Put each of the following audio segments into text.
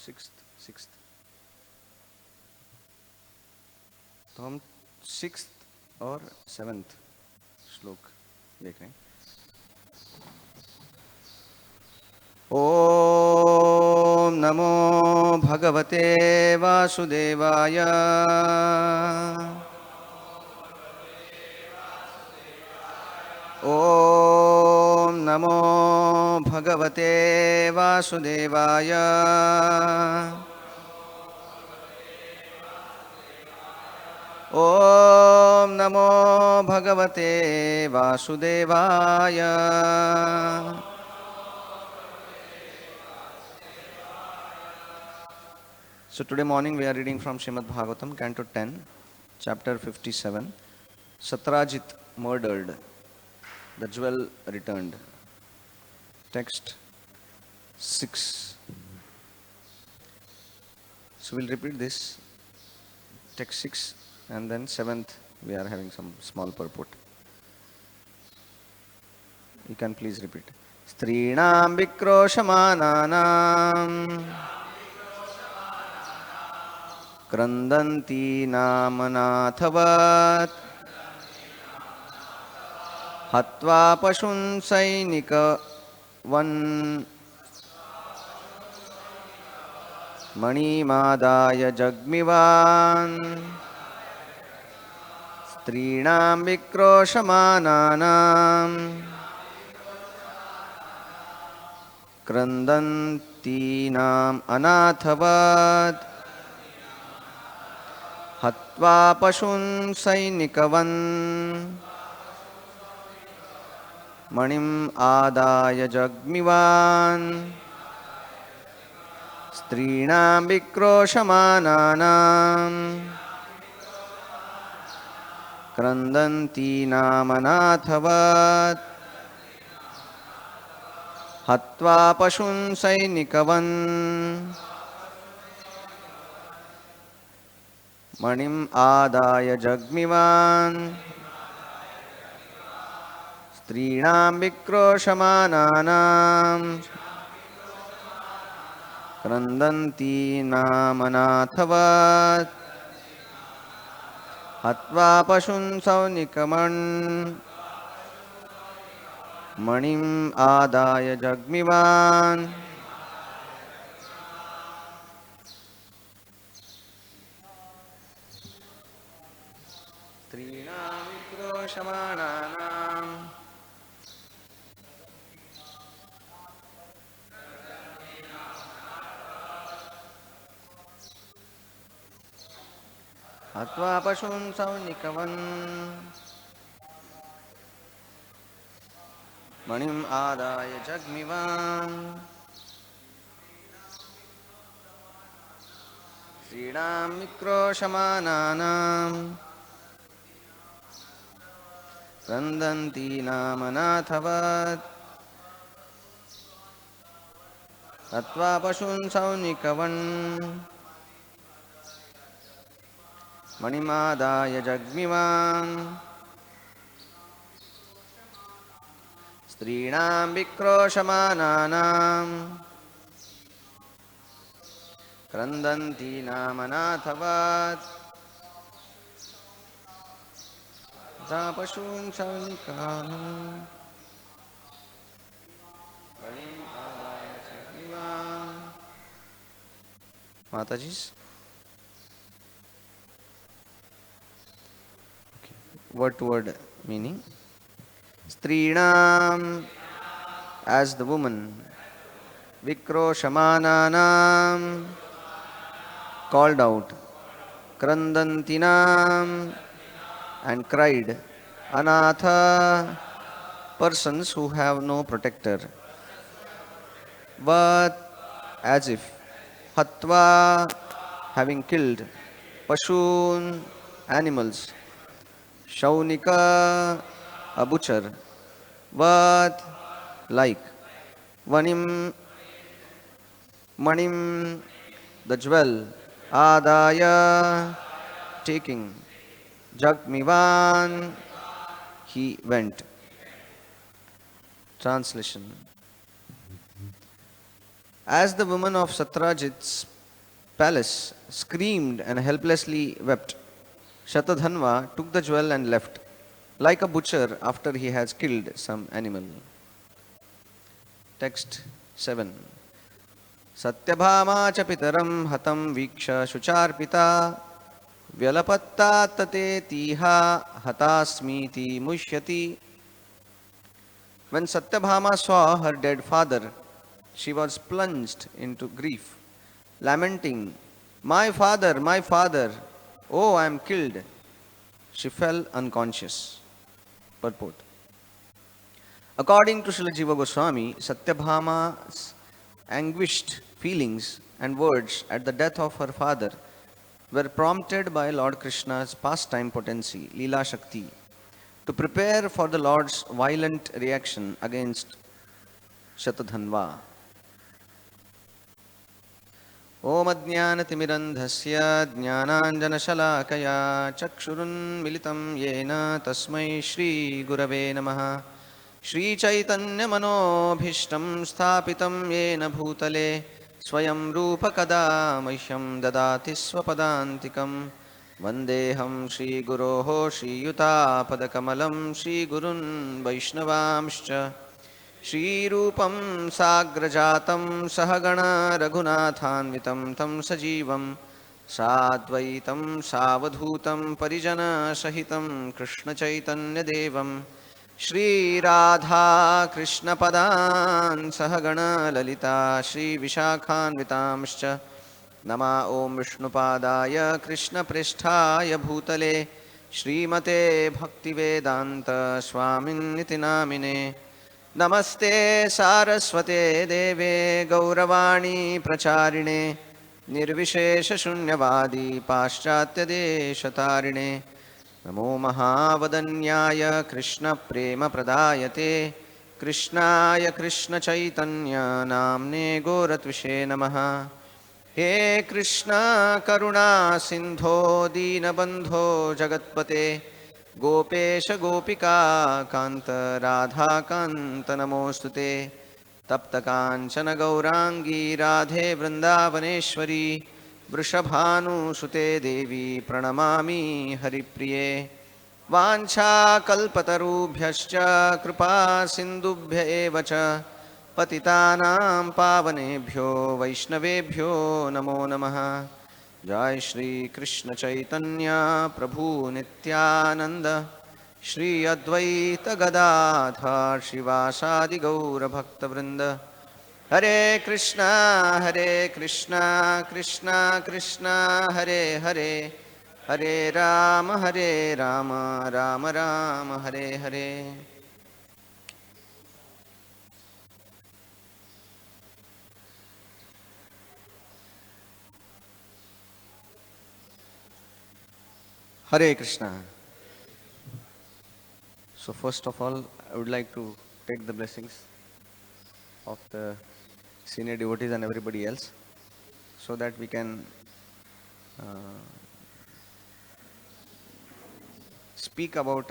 Sixth तो हम sixth और सेवेंथ श्लोक देख रहे हैं। ओम नमो भगवते वासुदेवाय। ओम नमो भगवते वासुदेवाय। ओम नमो भगवते वासुदेवाय। So today morning we are reading from Srimad Bhagavatam, Canto 10, Chapter 57. Satrajit murdered, the jewel returned. Text 6. So we'll repeat this. Text 6 and then 7th we are having some small purport. You can please repeat. Strinam vikroshamananam Krandanti namanathvat Hatva pashun sainikavan Manimadaya jagmivan Strinam vikroshamananam Krandanti nam anathavat Hatva pashun sainikavan Manim adaya jagmivan Strinam vikroshamananam Krandanti namanathavat Hatva pashun sainikavan Manim adaya jagmivan Strinam vikroshamananam Krandanti namanathavat Hatva pashun saunikaman Manim adaya jagmivan Strinam vikroshamananam Hatva pashun saunikavan Manim adaya jagmivan Strinam vikroshamananam Krandanti namanathavat Hatva pashun saunikavan Manimadaya jagmivan Strinam vikroshamananam Krandanti namanathavat Pashun saunikavan Manimadaya jagmivan. Mataji's. Word to word meaning. Strinam as the woman, Vikroshamananam called out, Krandantinam and cried, Anatha persons who have no protector, but as if, Hatva having killed, Pashun animals, Shaunika a butcher, but like Vanim Manim the jewel, Adaya taking, Jagmivan he went. Translation. As the woman of Satrajit palace, screamed and helplessly wept. Shatadhanva took the jewel and left, like a butcher after he has killed some animal. Text 7. Satyabhama cha pitaram hatam viksha shucharpita vyalapattate tiha hatasmiti mushyati. When Satyabhama saw her dead father, she was plunged into grief, lamenting, my father, oh, I am killed." She fell unconscious. Purport. According to Srila Jiva Goswami, Satyabhama's anguished feelings and words at the death of her father were prompted by Lord Krishna's pastime potency, Leela Shakti, to prepare for the Lord's violent reaction against Shatadhanva. Om Ajnanatimirandhasya Jnananjanashalakaya Chakshurunmilitam Yena Tasmai Shri Gurave Namaha. Shri Chaitanya Manobhishtam Sthapitam Yena Bhutale Swayam Rupa Kada Mahyam Dadati Swapadantikam Vandeham Shri Guroho Shri Yuta Padakamalam Shri Gurun Vaishnavamscha Shri Rupam Sagrajatam Sahagana Raghunathanvitam Tam Sajivam Sadvaitam Savadhutam Parijana Sahitam Krishna Chaitanya Devam Shri Radha Krishna Padan Sahagana Lalita Shri Vishakhanvitamscha Nama Om Vishnupadaya Krishna Pristhaya Bhutale Shrimate Bhaktivedanta Swamin Niti Namine Namaste Saraswate Deve Gauravani Pracharine Nirvishesha Shunyavadi Paschatya Deshatarine Namo Mahavadanyaya Krishna Prema Pradayate Krishnaya Krishna Chaitanya Namne Goratvishe Namaha. He Krishna Karuna Sindho Dinabandho Jagatpate Gopesha Gopika Kanta Radha Kanta Namostute Tapta Kanchana Gaurangi Radhe Vrindavaneshwari Vrishabhanu Sute Devi Pranamami Haripriye Vancha Kalpatarubhyascha Kripa Sindubhya Evacha Patitanam Pavanebhyo Vaishnavebhyo Namo Namaha. Jai Shri Krishna Chaitanya Prabhu Nityananda Shri Advaita Gadadhar Shivasadi Gaura Bhakta Vrinda. Hare Krishna Krishna Krishna Hare Hare Hare Rama Rama Rama Hare Hare. Hare Krishna. So first of all, I would like to take the blessings of the senior devotees and everybody else so that we can speak about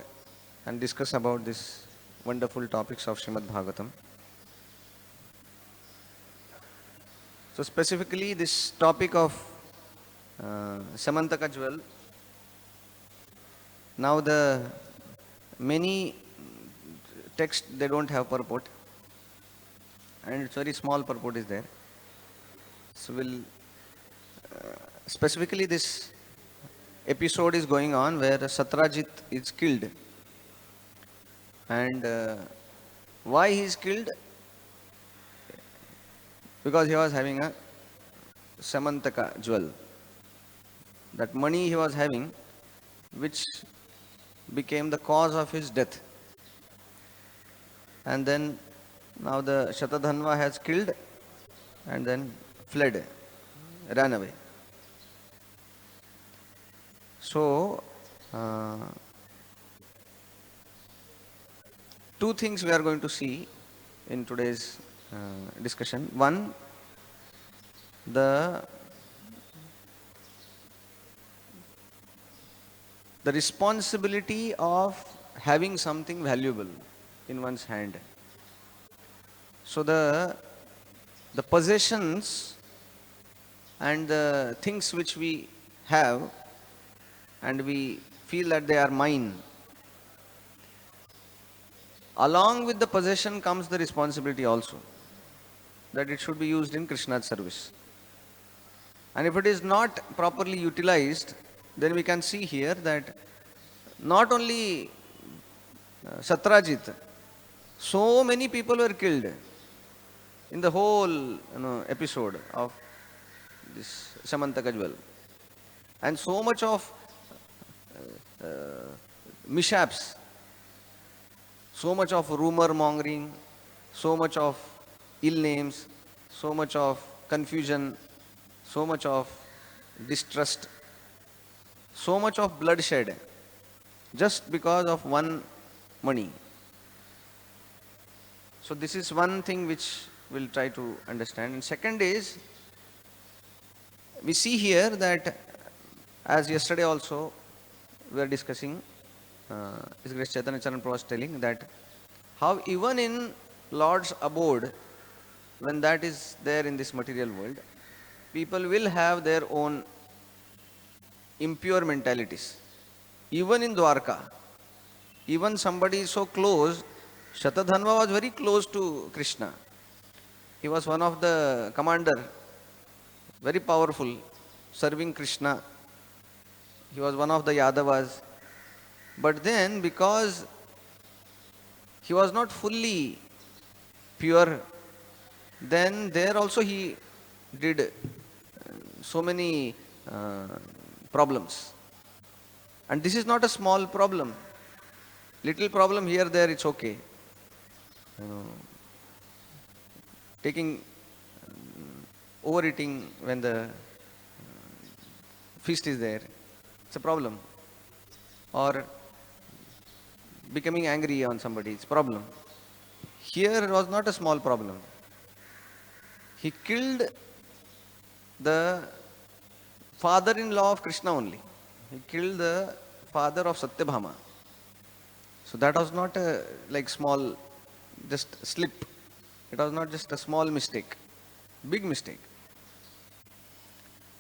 and discuss about these wonderful topics of Srimad Bhagavatam. So specifically this topic of Samantaka jewel. Now the many texts, they don't have purport and it's very small purport is there. So we'll specifically this episode is going on where Satrajit is killed, and why he is killed? Because he was having a Samantaka jewel. That money he was having, which became the cause of his death. And then now the Shatadhanva has killed and then fled, ran away. So two things we are going to see in today's discussion. One, the responsibility of having something valuable in one's hand. So the possessions and the things which we have and we feel that they are mine, along with the possession comes the responsibility also, that it should be used in Krishna's service. And if it is not properly utilized, then we can see here that not only Satrajit, so many people were killed in the whole episode of this Samantaka jewel. And so much of mishaps, so much of rumor mongering, so much of ill names, so much of confusion, so much of distrust, so much of bloodshed, just because of one money. So this is one thing which we'll try to understand. And second is, we see here that, as yesterday also we were discussing, His Grace Chaitanya Charan was telling that how even in Lord's abode, when that is there in this material world, people will have their own impure mentalities. Even in Dwarka, even somebody is so close, Shatadhanva was very close to Krishna. He was one of the commander, very powerful, serving Krishna. He was one of the Yadavas. But then, because he was not fully pure, then there also he did so many problems. And this is not a small problem. Little problem here, there, it's okay. Taking, overeating when the feast is there, it's a problem. Or becoming angry on somebody, it's a problem. Here it was not a small problem. He killed the father-in-law of Krishna only. He killed the father of Satyabhama. So that was not a small, just slip. It was not just a small mistake, big mistake.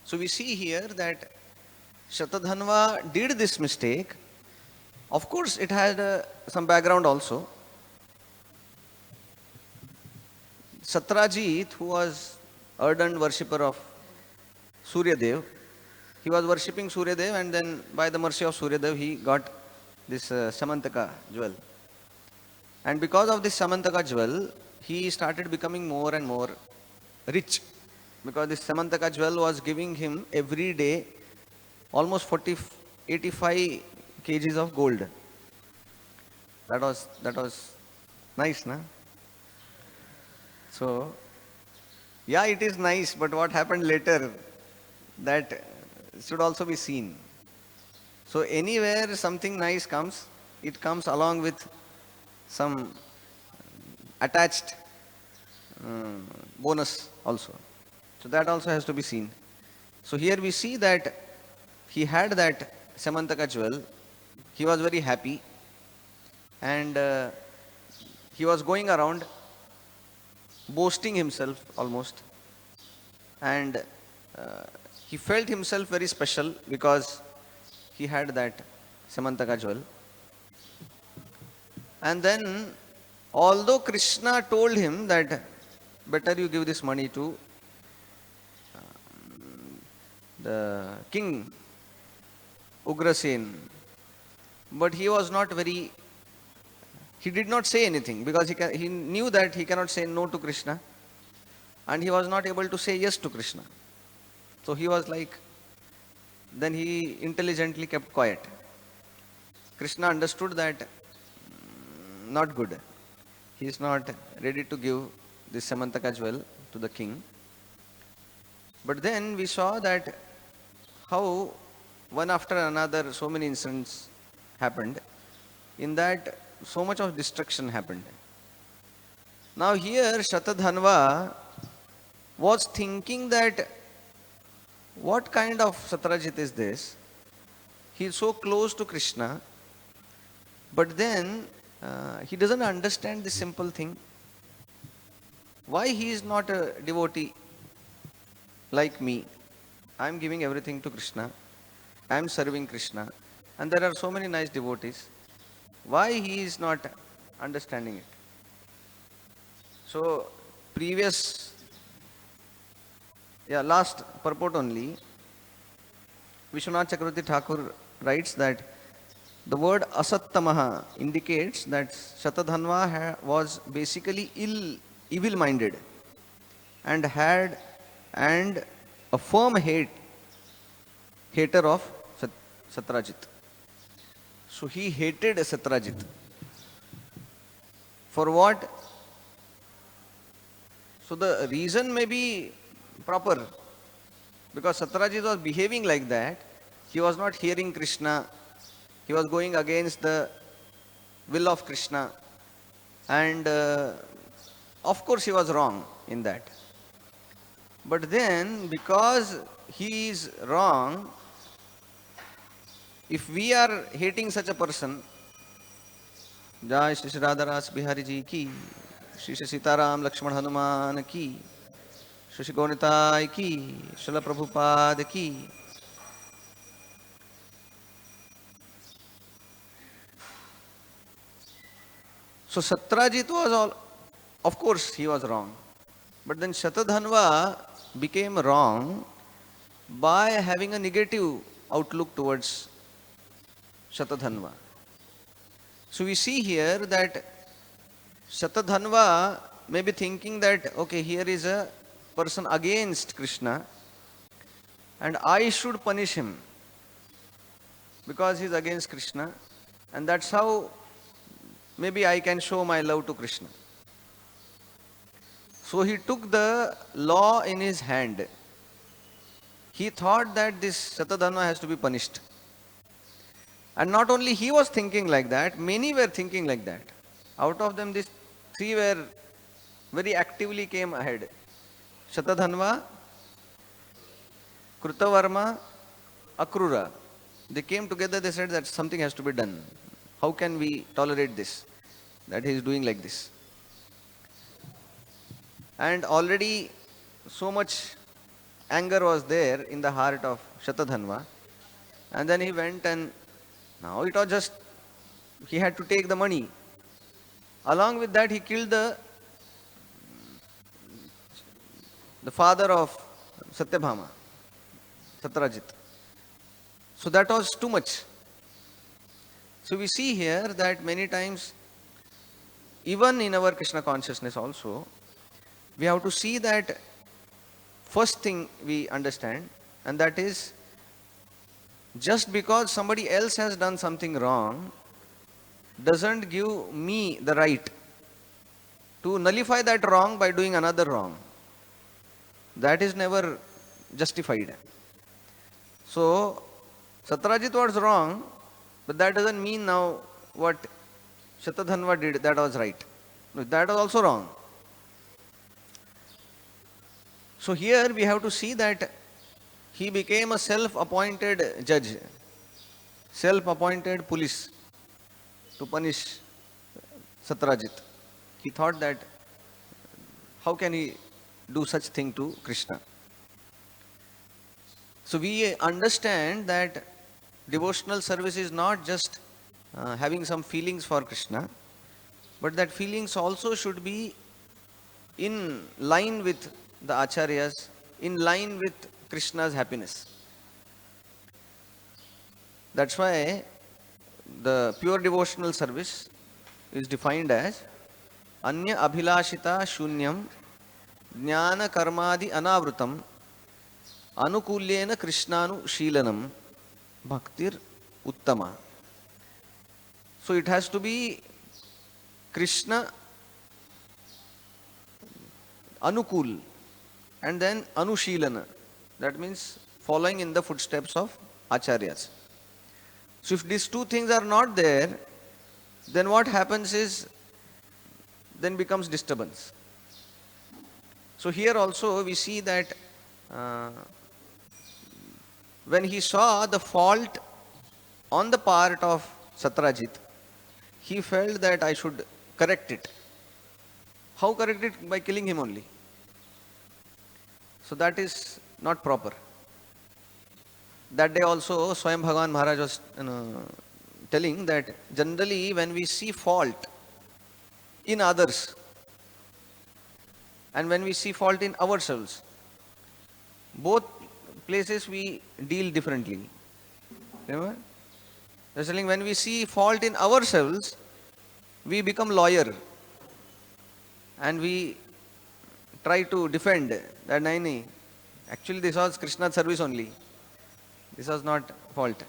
So we see here that Shatadhanva did this mistake. Of course, it had some background also. Satrajit, who was ardent worshipper of Surya Dev, he was worshipping Surya Dev, and then by the mercy of Surya Dev, he got this Samantaka jewel. And because of this Samantaka jewel, he started becoming more and more rich. Because this Samantaka jewel was giving him every day almost 85 kgs of gold. That was nice, na? So, yeah, it is nice, but what happened later, that should also be seen. So anywhere something nice comes, it comes along with some attached bonus also. So that also has to be seen. So here we see that he had that Samantaka jewel. He was very happy, and he was going around boasting himself almost, and he felt himself very special because he had that Samantaka jewel. And then, although Krishna told him that better you give this money to the king Ugrasen, but he was not very, he did not say anything because he knew that he cannot say no to Krishna, and he was not able to say yes to Krishna. So he was then he intelligently kept quiet. Krishna understood that not good. He is not ready to give this Samantaka jewel to the king. But then we saw that how one after another so many incidents happened. In that so much of destruction happened. Now here Shatadhanva was thinking that what kind of Satrajit is this? He is so close to Krishna, but then he doesn't understand this simple thing. Why he is not a devotee like me? I am giving everything to Krishna, I am serving Krishna, and there are so many nice devotees. Why he is not understanding it? So, last purport only, Vishwanath Chakravarti Thakur writes that the word asattamaha indicates that Shatadhanva was basically evil-minded and had a firm hater of Satrajit. So he hated Satrajit. For what? So the reason may be proper, because Satrajit was behaving like that. He was not hearing Krishna. He was going against the will of Krishna. And of course he was wrong in that. But then, because he is wrong, if we are hating such a person, Jai SriSriRadhaRasbihariTemple ki, Shri Sitaram Lakshman Hanuman ki, Shri Gonitai ki, Srila Prabhupada ki. So Satrajit was of course he was wrong. But then Shatadhanva became wrong by having a negative outlook towards Shatadhanva. So we see here that Shatadhanva may be thinking that, okay, here is a person against Krishna and I should punish him because he is against Krishna, and that's how maybe I can show my love to Krishna. So he took the law in his hand. He thought that this Shatadhanva has to be punished. And not only he was thinking like that, many were thinking like that. Out of them, these three were very actively came ahead. Shatadhanva, Krutavarma, Akrura. They came together, they said that something has to be done. How can we tolerate this? That he is doing like this. And already so much anger was there in the heart of Shatadhanva. And then he went and now it was just, he had to take the money. Along with that, he killed the father of Satyabhama, Satrajit. So that was too much. So we see here that many times, even in our Krishna consciousness also, we have to see that first thing we understand, and that is, just because somebody else has done something wrong doesn't give me the right to nullify that wrong by doing another wrong. That is never justified. So, Satrajit was wrong, but that doesn't mean now what Shatadhanva did, that was right. No, that was also wrong. So here we have to see that he became a self-appointed judge, self-appointed police to punish Satrajit. He thought that how can he do such thing to Krishna? So we understand that devotional service is not just having some feelings for Krishna, but that feelings also should be in line with the acharyas, in line with Krishna's happiness. That's why the pure devotional service is defined as Anya Abhilashita Shunyam Jnana Karmadi Anavrutam Anukulyena Krishnanu Sheelanam Bhaktir Uttama. So it has to be Krishna Anukul and then Anushilana. That means following in the footsteps of acharyas. So if these two things are not there, then what happens is, then becomes disturbance. So here also we see that when he saw the fault on the part of Satrajit, he felt that I should correct it. How correct it? By killing him only. So that is not proper. That day also, Swayam Bhagavan Maharaj was telling that generally when we see fault in others and when we see fault in ourselves, both places we deal differently. Remember? They're telling when we see fault in ourselves, we become lawyer and we try to defend that naini. Actually, this was Krishna's service only. This was not fault.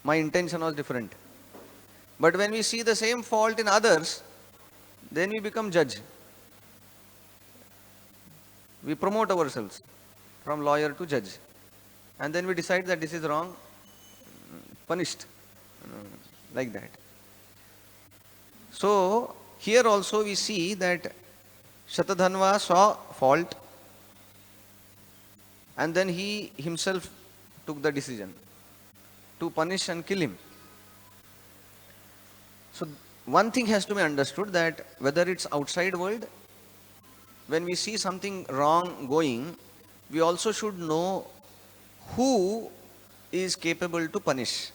My intention was different. But when we see the same fault in others, then we become judge. We promote ourselves from lawyer to judge. And then we decide that this is wrong, punished, like that. So, here also we see that Shatadhanva saw fault and then he himself took the decision to punish and kill him. So, one thing has to be understood that whether it's outside world, when we see something wrong going, we also should know who is capable to punish.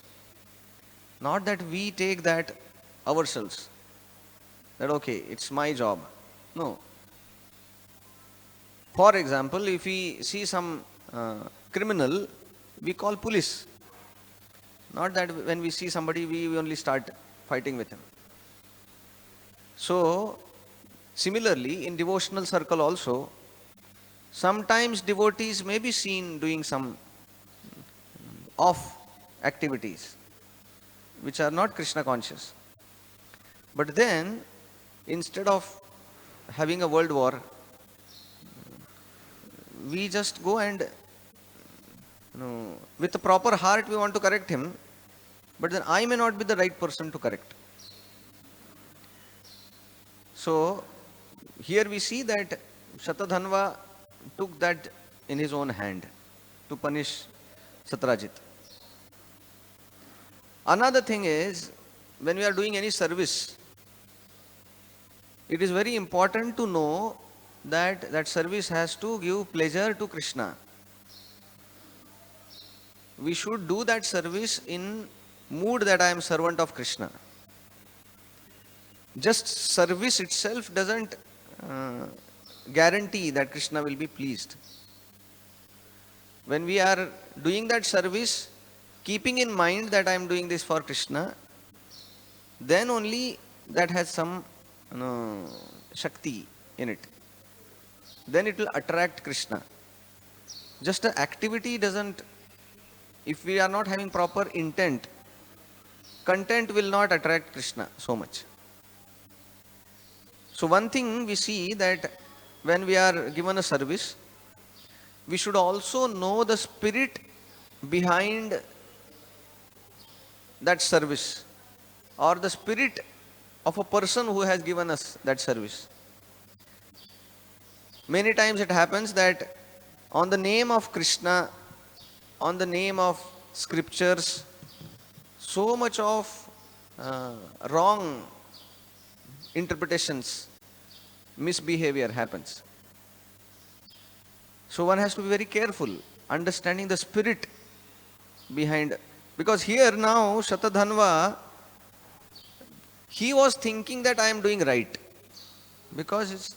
Not that we take that ourselves. That okay, it's my job. No. For example, if we see some criminal, we call police. Not that when we see somebody, we only start fighting with him. So, similarly, in devotional circle also, sometimes devotees may be seen doing some off activities which are not Krishna conscious. But then, instead of having a world war, we just go and with a proper heart we want to correct him, but then I may not be the right person to correct. So, here we see that Shatadhanva took that in his own hand to punish Satrajit. Another thing is, when we are doing any service, it is very important to know that that service has to give pleasure to Krishna. We should do that service in mood that I am servant of Krishna. Just service itself doesn't guarantee that Krishna will be pleased. When we are doing that service, keeping in mind that I am doing this for Krishna, then only that has some Shakti in it. Then it will attract Krishna. Just an activity doesn't, if we are not having proper intent, content will not attract Krishna so much. So one thing we see that when we are given a service, we should also know the spirit behind that service or the spirit of a person who has given us that service. Many times it happens that on the name of Krishna, on the name of scriptures, so much of wrong interpretations, misbehavior happens. So one has to be very careful, understanding the spirit behind. Because here now, Shatadhanva, he was thinking that I am doing right. Because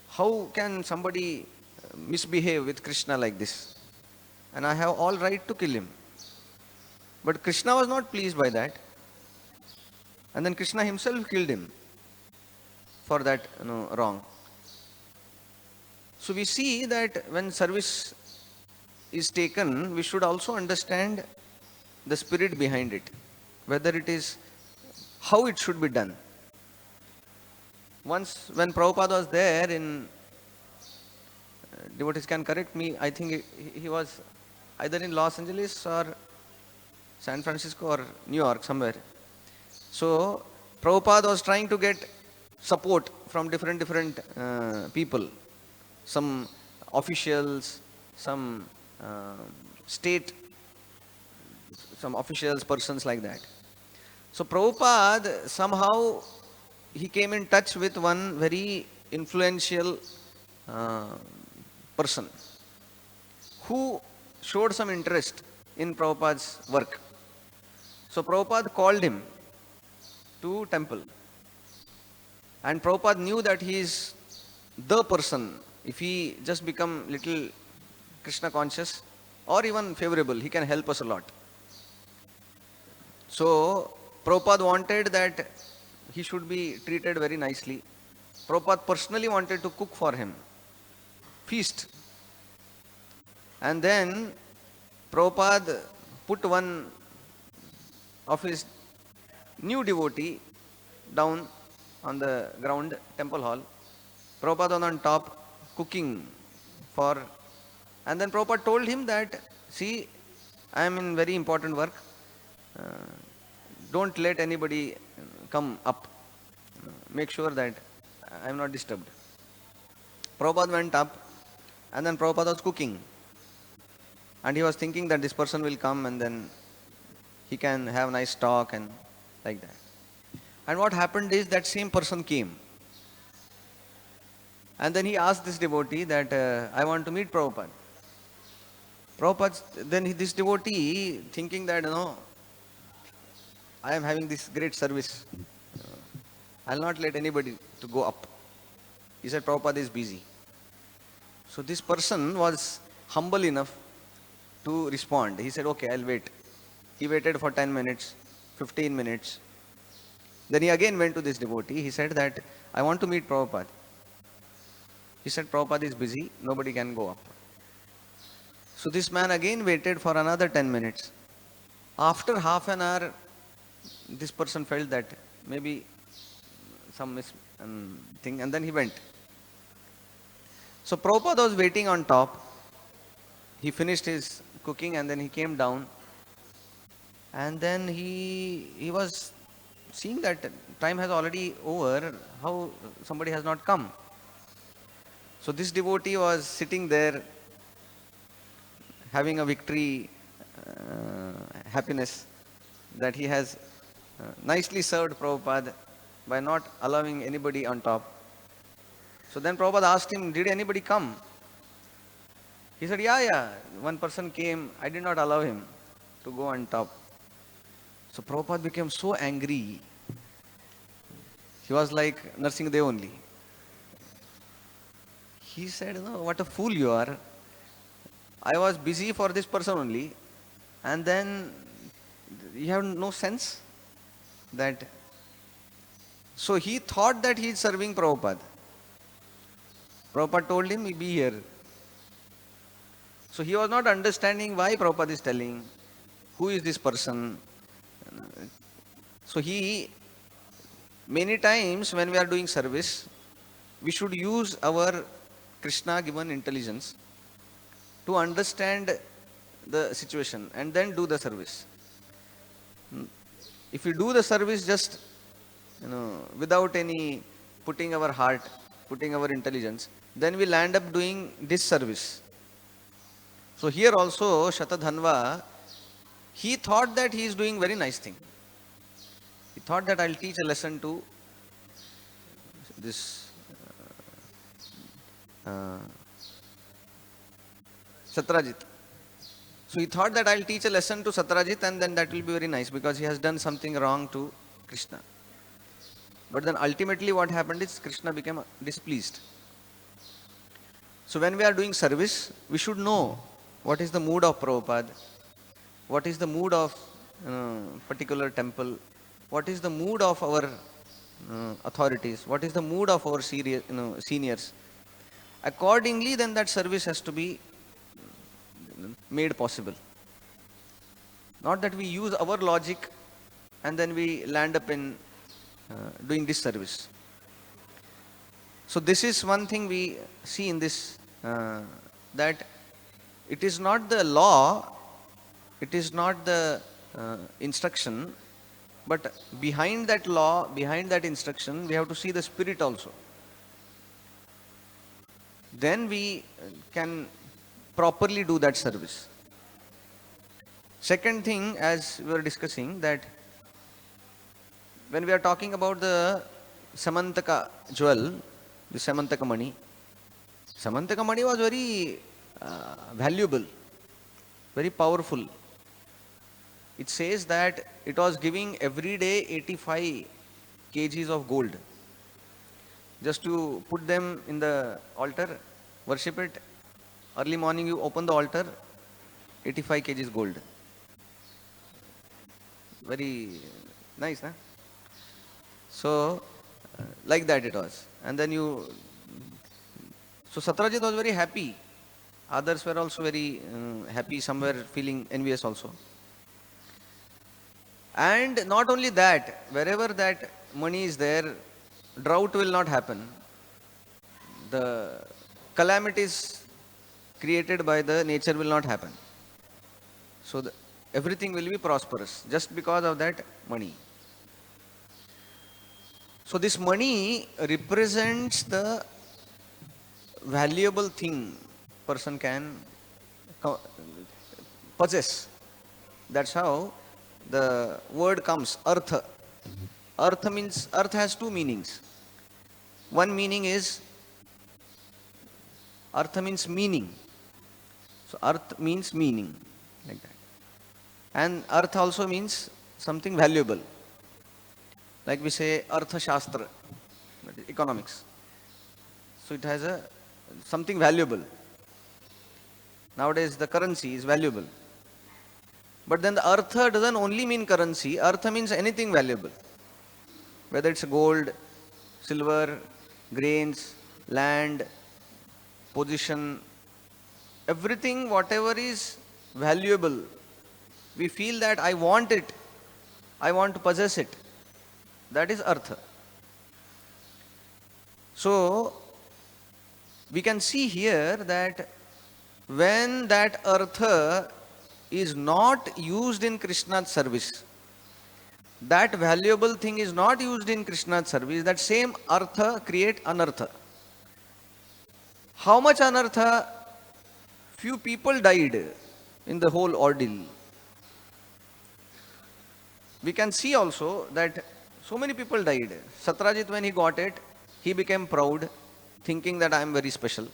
how can somebody misbehave with Krishna like this? And I have all right to kill him. But Krishna was not pleased by that. And then Krishna himself killed him for that wrong. So we see that when service is taken, we should also understand the spirit behind it, whether it is how it should be done. Once when Prabhupada was there in, devotees can correct me, I think he was either in Los Angeles or San Francisco or New York somewhere. So Prabhupada was trying to get support from different people, some officials, some state, some officials, persons like that. So Prabhupada somehow he came in touch with one very influential person who showed some interest in Prabhupada's work. So Prabhupada called him to temple. And Prabhupada knew that he is the person. If he just become little Krishna conscious or even favorable, he can help us a lot. So Prabhupada wanted that he should be treated very nicely. Prabhupada personally wanted to cook for him, feast. And then Prabhupada put one of his new devotee down on the ground, temple hall. Prabhupada was on top cooking for, and then Prabhupada told him that, see, I am in very important work. Don't let anybody come up. Make sure that I am not disturbed. Prabhupada went up, and then Prabhupada was cooking. And he was thinking that this person will come and then he can have nice talk and like that. And what happened is that same person came. And then he asked this devotee that, I want to meet Prabhupada. Prabhupada, then this devotee thinking that, I am having this great service. I will not let anybody to go up. He said, Prabhupada is busy. So this person was humble enough to respond. He said, okay, I'll wait. He waited for 10 minutes, 15 minutes. Then he again went to this devotee. He said that, I want to meet Prabhupada. He said, Prabhupada is busy, nobody can go up. So this man again waited for another 10 minutes. After half an hour, this person felt that maybe some thing, and then he went. So Prabhupada was waiting on top. He finished his cooking and then he came down. And then he was seeing that time has already over, how somebody has not come. So this devotee was sitting there having a victory, happiness that he has nicely served Prabhupada by not allowing anybody on top. So then Prabhupada asked him, did anybody come? He said, yeah, one person came, I did not allow him to go on top. So Prabhupada became so angry. He was like Narsingadev only. He said, no, what a fool you are. I was busy for this person only, and then you have no sense that. So he thought that he is serving Prabhupada. Prabhupada told him, be here. So he was not understanding why Prabhupada is telling, who is this person. So many times when we are doing service, we should use our Krishna given intelligence to understand the situation and then do the service. If we do the service just without any putting our heart, putting our intelligence, then we'll end up doing disservice. So here also Shatadhanva, he thought that he is doing very nice thing. He thought that I'll teach a lesson to this Satrajit. So he thought that I'll teach a lesson to Satrajit and then that will be very nice because he has done something wrong to Krishna. But then ultimately what happened is Krishna became displeased. So when we are doing service, we should know what is the mood of Prabhupada, what is the mood of particular temple, what is the mood of our authorities, what is the mood of our seniors. Accordingly, then that service has to be made possible. Not that we use our logic and then we land up in doing this service. So this is one thing we see in this, that it is not the law, it is not the instruction, but behind that law, behind that instruction, we have to see the spirit also. Then we can properly do that service. Second thing, as we were discussing, that when we are talking about the Samantaka jewel, the Samantaka Mani was very valuable. very powerful. It says that it was giving every day 85 kgs of gold. Just to put them in the altar, worship it. Early morning you open the altar, 85 kgs gold. Very nice, huh? So, like that it was. And then so Satyajit was very happy. Others were also very happy, some were feeling envious also. And not only that, wherever that money is there, drought will not happen. The calamities created by the nature will not happen. So everything will be prosperous just because of that money. So this money represents the valuable thing person can possess. That's how the word comes, artha. Earth has two meanings. One meaning is, artha means meaning. So earth means meaning, like that. And earth also means something valuable. Like we say artha shastra, economics. So it has something valuable. Nowadays the currency is valuable. But then the artha doesn't only mean currency, artha means anything valuable. Whether it's gold, silver, grains, land, position, everything, whatever is valuable, we feel that I want it, I want to possess it. That is artha. So, we can see here that when that artha is not used in Krishna's service, that valuable thing is not used in Krishna's service, that same artha create anartha. How much anartha? Few people died in the whole ordeal. We can see also that so many people died. Satyajit, when he got it, he became proud, thinking that I am very special.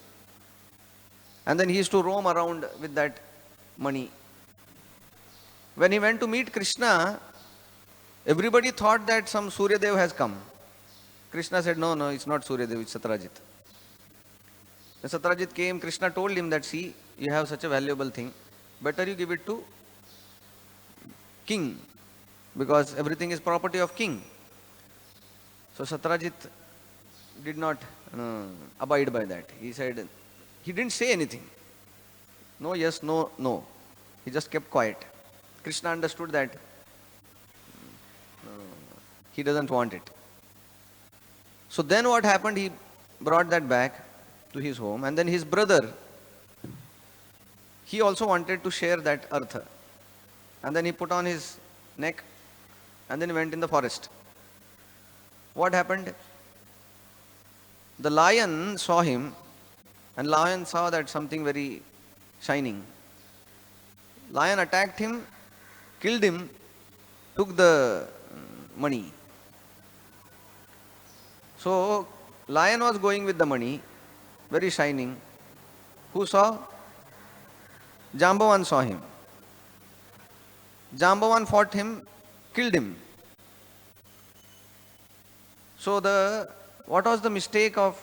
And then he used to roam around with that money. When he went to meet Krishna, everybody thought that some Suryadev has come. Krishna said, no, it's not Suryadev, it's Satyajit. When Satyajit came, Krishna told him that, see, you have such a valuable thing, better you give it to king, because everything is property of king. So Satyajit did not abide by that. He said, he didn't say anything. No, yes, no, no. He just kept quiet. Krishna understood that he doesn't want it. So then what happened? He brought that back to his home, and then his brother, he also wanted to share that artha. And then he put on his neck, and then he went in the forest. What happened? The lion saw him, and lion saw that something very shining. Lion attacked him, killed him, took the money. So, lion was going with the money, very shining. Who saw? Jambavan saw him. Jambavan fought him, killed him. So, what was the mistake of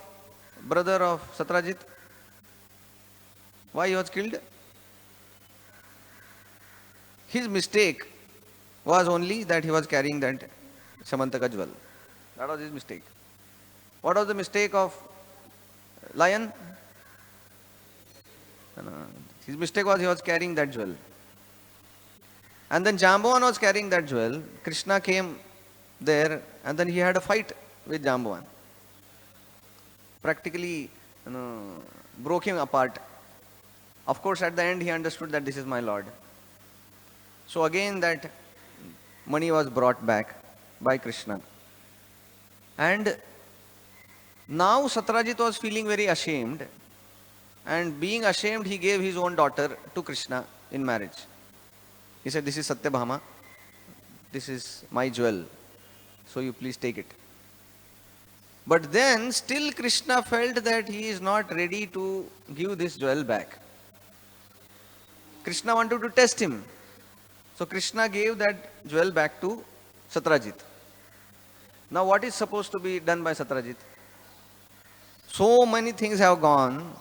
brother of Satyajit? Why he was killed? His mistake was only that he was carrying that Samantaka jewel. That was his mistake. What was the mistake of lion? His mistake was he was carrying that jewel. And then Jambavan was carrying that jewel. Krishna came there, and then he had a fight with Jambavan. Practically broke him apart. Of course, at the end he understood that this is my Lord. So again that money was brought back by Krishna. And now Satyajit was feeling very ashamed, and being ashamed he gave his own daughter to Krishna in marriage. He said, this is Satyabhama, this is my jewel, so you please take it. But then still Krishna felt that he is not ready to give this jewel back. Krishna wanted to test him. So Krishna gave that jewel back to Satyajit. Now what is supposed to be done by Satyajit? So many things have gone.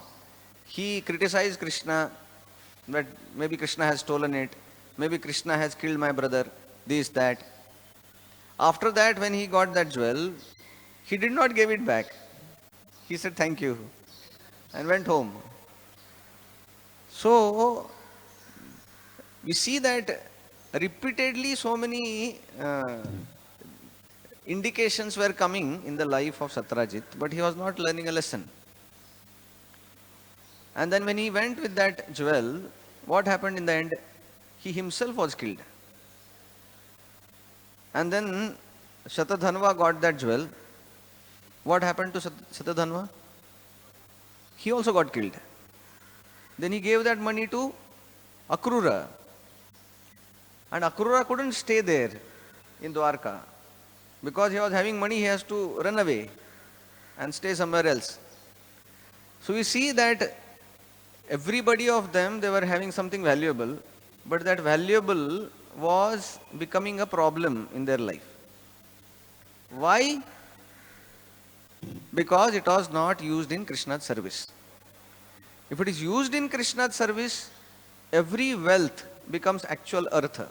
He criticized Krishna that maybe Krishna has stolen it, maybe Krishna has killed my brother, this, that. After that, when he got that jewel, he did not give it back. He said thank you and went home. So we see that repeatedly so many indications were coming in the life of Satyajit, but he was not learning a lesson. And then when he went with that jewel, what happened in the end? He himself was killed. And then Shatadhanva got that jewel. What happened to Shatadhanva? He also got killed. Then he gave that money to Akrura. And Akrura couldn't stay there in Dwarka. Because he was having money, he has to run away and stay somewhere else. So we see that everybody of them, they were having something valuable, but that valuable was becoming a problem in their life. Why? Because it was not used in Krishna's service. If it is used in Krishna's service, every wealth becomes actual artha.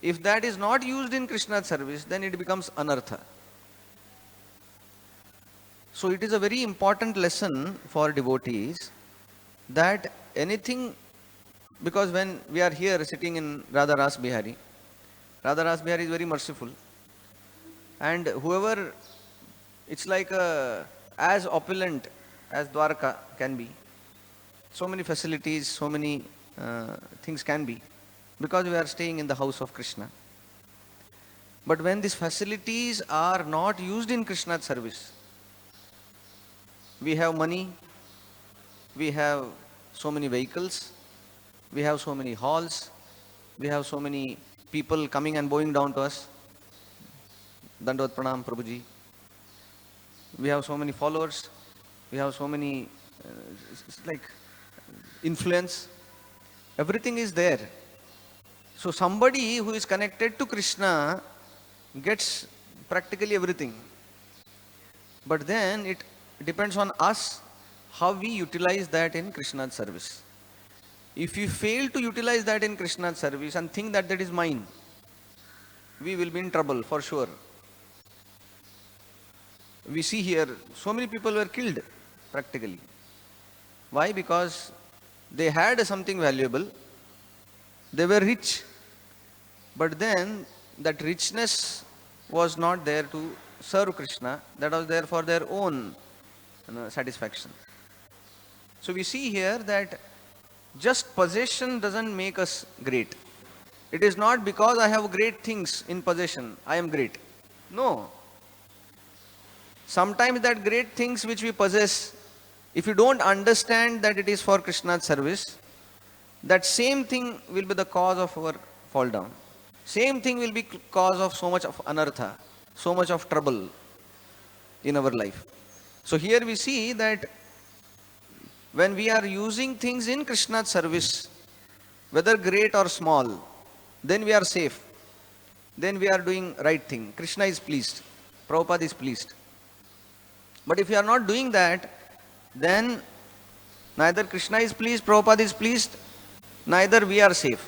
If that is not used in Krishna's service, then it becomes anartha. So it is a very important lesson for devotees that anything, because when we are here sitting in Radha-Ras-Bihari, Radha-Ras-Bihari is very merciful. And whoever, it's like as opulent as Dwarka can be. So many facilities, so many things can be, because we are staying in the house of Krishna. But when these facilities are not used in Krishna's service, we have money, we have so many vehicles, we have so many halls, we have so many people coming and bowing down to us. Dandavat Pranam Prabhuji. We have so many followers, we have so many like influence. Everything is there. So somebody who is connected to Krishna gets practically everything. But then it depends on us how we utilize that in Krishna's service. If we fail to utilize that in Krishna's service and think that that is mine, we will be in trouble for sure. We see here, so many people were killed practically. Why? Because they had something valuable, they were rich, but then that richness was not there to serve Krishna, that was there for their own satisfaction. So we see here that just possession doesn't make us great. It is not because I have great things in possession, I am great. No. Sometimes that great things which we possess, if you don't understand that it is for Krishna's service, that same thing will be the cause of our fall down. Same thing will be cause of so much of anartha, so much of trouble in our life. So here we see that when we are using things in Krishna's service, whether great or small, then we are safe. Then we are doing right thing. Krishna is pleased. Prabhupada is pleased. But if we are not doing that, then neither Krishna is pleased, Prabhupada is pleased, neither we are safe.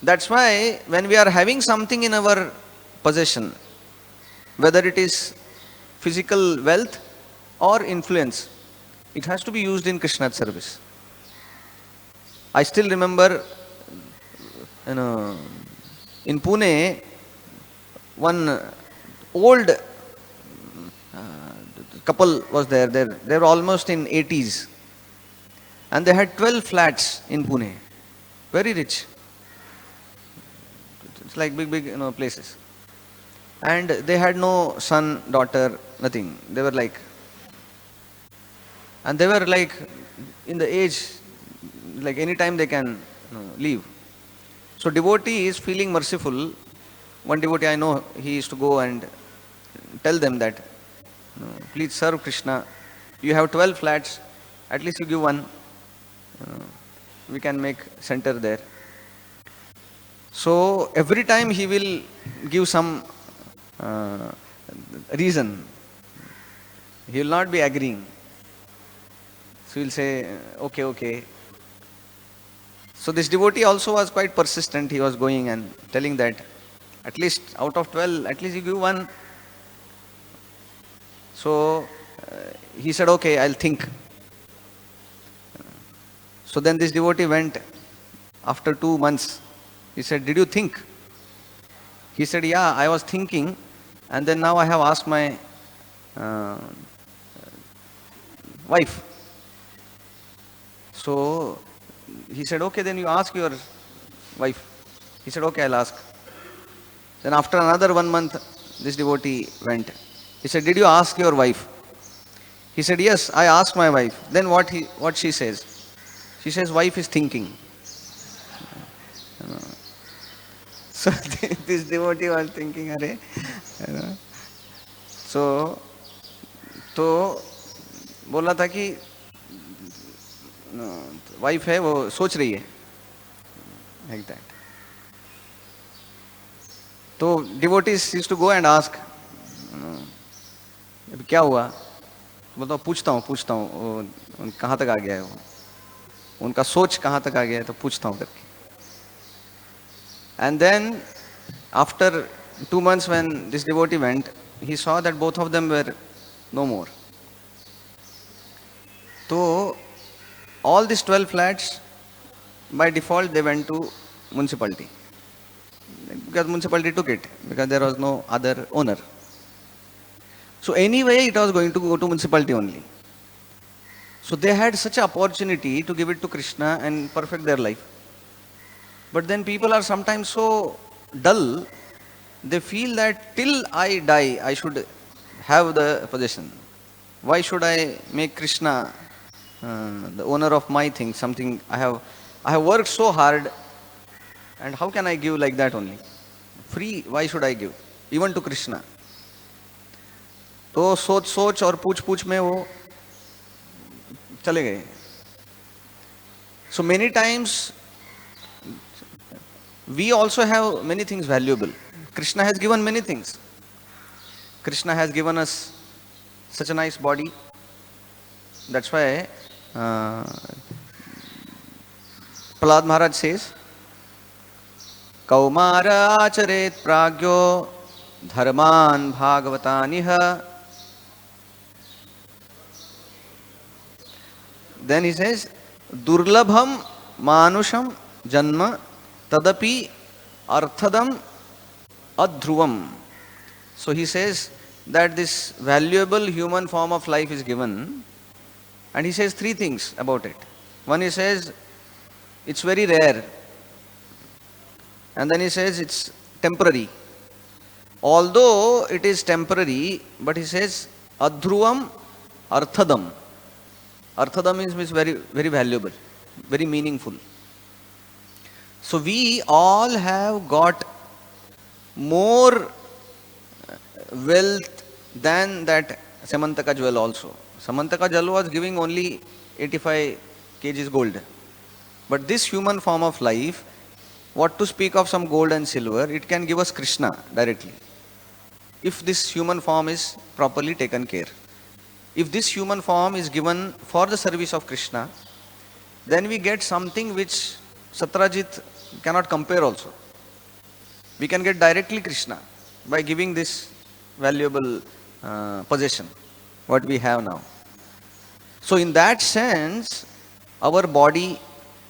That's why when we are having something in our possession, whether it is physical wealth or influence, it has to be used in Krishna's service. I still remember, in Pune, one old couple was there. They were almost in 80s. And they had 12 flats in Pune. Very rich. It's like big, places. And they had no son, daughter, nothing. They were like, and they were like in the age, like anytime they can leave. So devotee is feeling merciful. One devotee I know, he used to go and tell them that, please serve Krishna. You have 12 flats, at least you give one. we can make center there. So every time he will give some reason. He will not be agreeing. So he will say, okay, okay. So this devotee also was quite persistent. He was going and telling that at least out of 12, at least you give one. So he said, okay, I'll think. So then this devotee went after 2 months. He said, did you think? He said, yeah, I was thinking, and then now I have asked my wife. So he said, okay, then you ask your wife. He said, okay, I'll ask. Then after another 1 month, this devotee went. He said, did you ask your wife? He said, yes, I asked my wife. Then what she says? She says, wife is thinking. So this devotee was thinking, Hare. So, तो बोला था कि wife है वो सोच रही है, like that. तो devotees used to go and ask, अभी क्या हुआ? बोलता पूछता हूँ कहाँ तक आ गया है वो, उनका सोच कहाँ तक आ गया है, तो पूछता हूँ करके. And then after 2 months when this devotee went, he saw that both of them were no more. So all these 12 flats, by default they went to municipality, because municipality took it, because there was no other owner. So anyway it was going to go to municipality only. So they had such an opportunity to give it to Krishna and perfect their life. But then people are sometimes so dull, they feel that till I die I should have the possession. Why should I make Krishna the owner of my things, something I have worked so hard, and how can I give like that only? Free, why should I give? Even to Krishna. तो सोच और पूछ में वो चले गए. So many times we also have many things valuable. Krishna has given many things. Krishna has given us such a nice body. That's why Prahlad Maharaj says, Kaumara acharet pragyo dharman bhagavataniha. Then he says, Durlabham manusham janma tadapi arthadam adhruvam. So he says that this valuable human form of life is given, and he says 3 things about it. One, he says it's very rare, and then he says it's temporary. Although it is temporary, but he says adhruvam arthadam. Arthadam means very, very valuable, very meaningful. So we all have got more wealth than that Samantaka jewel also. Samantaka jewel was giving only 85 kgs gold. But this human form of life, what to speak of some gold and silver, it can give us Krishna directly, if this human form is properly taken care. If this human form is given for the service of Krishna, then we get something which Satrajit cannot compare also. We can get directly Krishna by giving this valuable possession, what we have now. So in that sense, our body,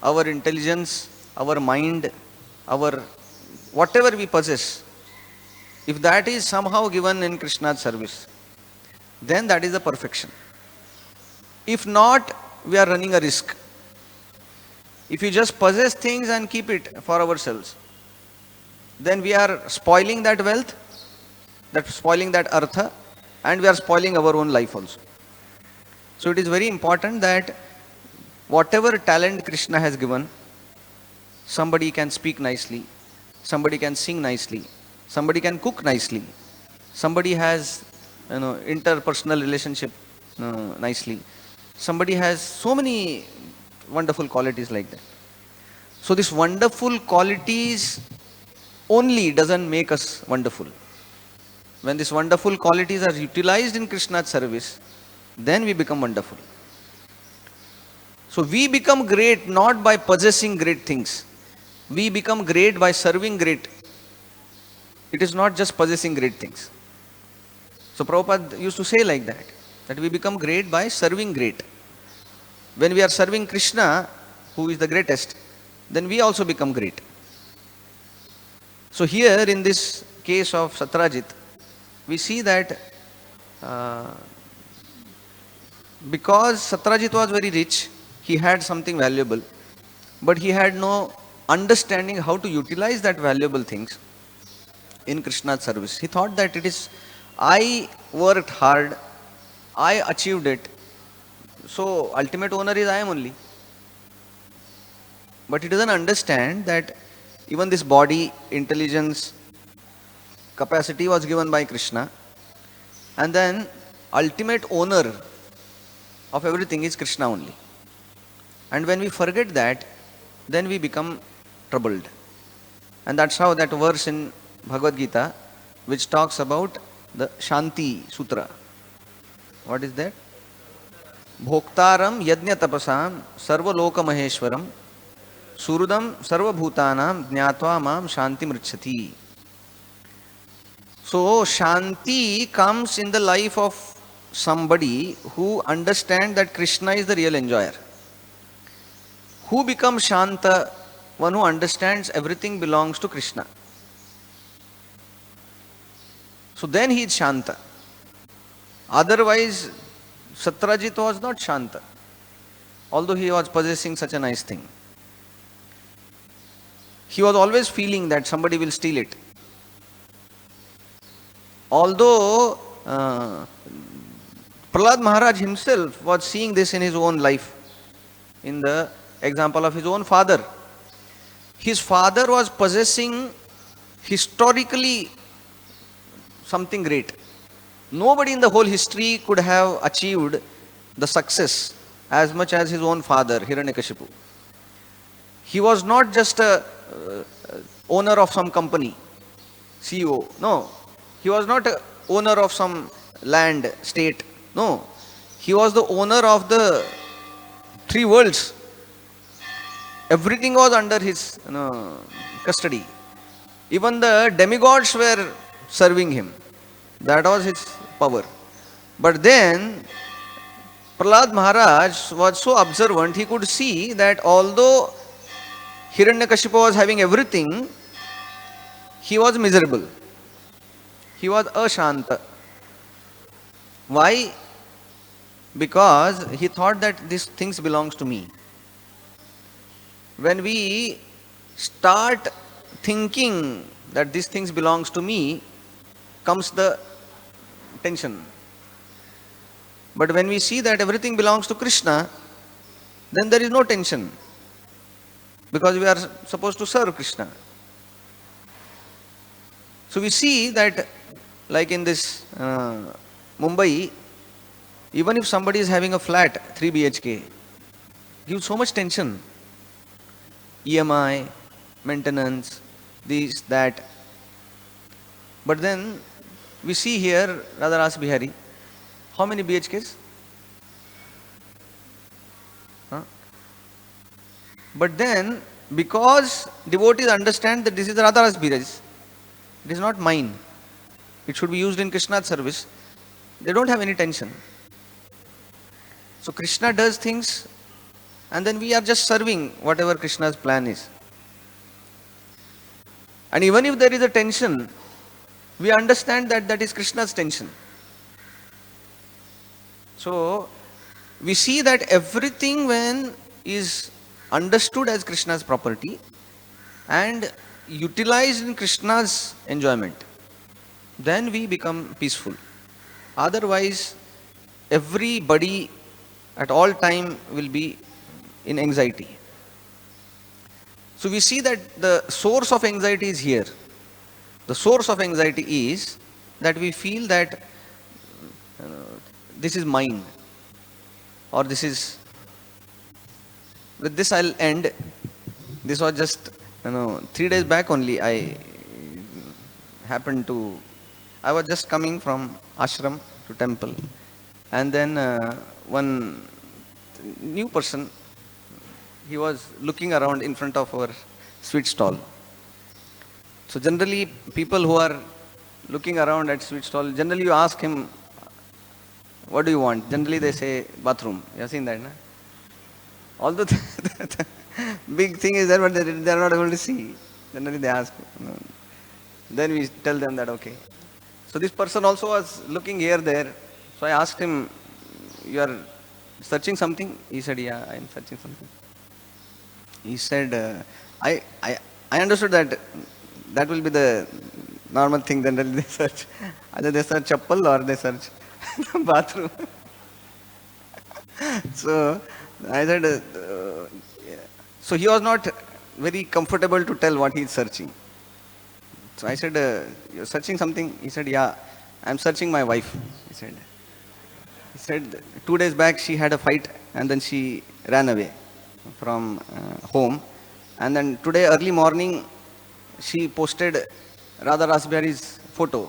our intelligence, our mind, our whatever we possess, if that is somehow given in Krishna's service, then that is the perfection. If not, we are running a risk. If you just possess things and keep it for ourselves, then we are spoiling that wealth, spoiling that artha, and we are spoiling our own life also. So it is very important that whatever talent Krishna has given, somebody can speak nicely, somebody can sing nicely, somebody can cook nicely, somebody has interpersonal relationship nicely, somebody has so many wonderful qualities like that. So this wonderful qualities only doesn't make us wonderful. When these wonderful qualities are utilized in Krishna's service, then we become wonderful. So we become great not by possessing great things. We become great by serving great. It is not just possessing great things. So Prabhupada used to say like that we become great by serving great. When we are serving Krishna, who is the greatest, then we also become great. So here in this case of Satyajit, we see that because Satyajit was very rich, he had something valuable, but he had no understanding how to utilize that valuable things in Krishna's service. He thought that it is, I worked hard, I achieved it, so ultimate owner is I am only. But he doesn't understand that even this body, intelligence, capacity was given by Krishna, and then ultimate owner of everything is Krishna only. And when we forget that, then we become troubled. And that's how that verse in Bhagavad-gita, which talks about the Shanti Sutra. What is that? Bhoktaram yajna tapasam sarva loka maheshwaram surudam sarva bhutanam jnatva mam shanti mricchati. So Shanti comes in the life of somebody who understands that Krishna is the real enjoyer. Who becomes Shanta? One who understands everything belongs to Krishna. So then he is Shanta. Otherwise, Satyajit was not Shanta, although he was possessing such a nice thing. He was always feeling that somebody will steal it. Although Prahlad Maharaj himself was seeing this in his own life, in the example of his own father. His father was possessing historically something great. Nobody in the whole history could have achieved the success as much as his own father, Hiranyakashipu. He was not just a owner of some company, CEO. No. He was not a owner of some land, state. No. He was the owner of the three worlds. Everything was under his custody. Even the demigods were serving him. That was his power. But then, Prahlad Maharaj was so observant, he could see that although Hiranyakashipu was having everything, he was miserable. He was ashanta. Why? Because he thought that these things belongs to me. When we start thinking that these things belongs to me, comes the tension. But when we see that everything belongs to Krishna, then there is no tension, because we are supposed to serve Krishna. So we see that, like in this Mumbai, even if somebody is having a flat 3 BHK, gives so much tension. EMI, maintenance, this, that. But then we see here Radharasbihari, how many BHKs? But then, because devotees understand that this is Radharasbihari's, it is not mine, it should be used in Krishna's service, they don't have any tension. So Krishna does things, and then we are just serving whatever Krishna's plan is. And even if there is a tension, we understand that that is Krishna's tension. So we see that everything, when is understood as Krishna's property and utilized in Krishna's enjoyment, then we become peaceful. Otherwise, everybody at all time will be in anxiety. So we see that the source of anxiety is here. The source of anxiety is that we feel that this is mine, or this is, with this I'll end. This was just, 3 days back only. Happened to, I was just coming from ashram to temple, and then one new person, he was looking around in front of our sweet stall. So generally, people who are looking around at sweet stall, generally you ask him, what do you want? Generally they say bathroom. You have seen that, no? Although the big thing is there, but they are not able to see. Generally they ask. Then we tell them that, okay. So this person also was looking here, there. So I asked him, you are searching something? He said, yeah, I am searching something. He said, I understood that will be the normal thing generally they search. Either they search chappal or they search bathroom. So I said, so he was not very comfortable to tell what he is searching. So I said, you're searching something? He said, yeah, I'm searching my wife. He said 2 days back she had a fight and then she ran away from home. And then today early morning she posted RadhaRasbihari's photo